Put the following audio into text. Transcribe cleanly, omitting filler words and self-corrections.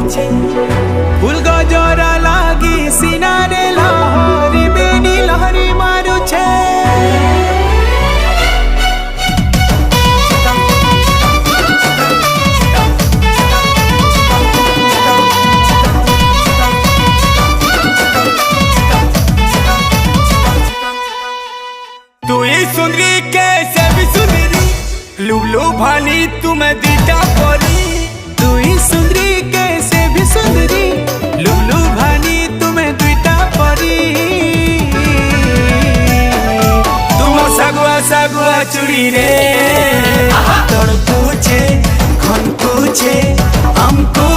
फूल गजरा लागी सिनारे लहरी बेनी लहरी मारू छे। तू ही सुंदरी कैसे भी सुंदरी लुबलु भानी तुम्हें दीटा परी। तू ही सुंदरी कैसे भी सुंदरी लुबलु भानी तुम्हें दुईटा परी। तुम सगुआ सगुआ चुड़ी रे तोड़ पूछे खन पूछे हमको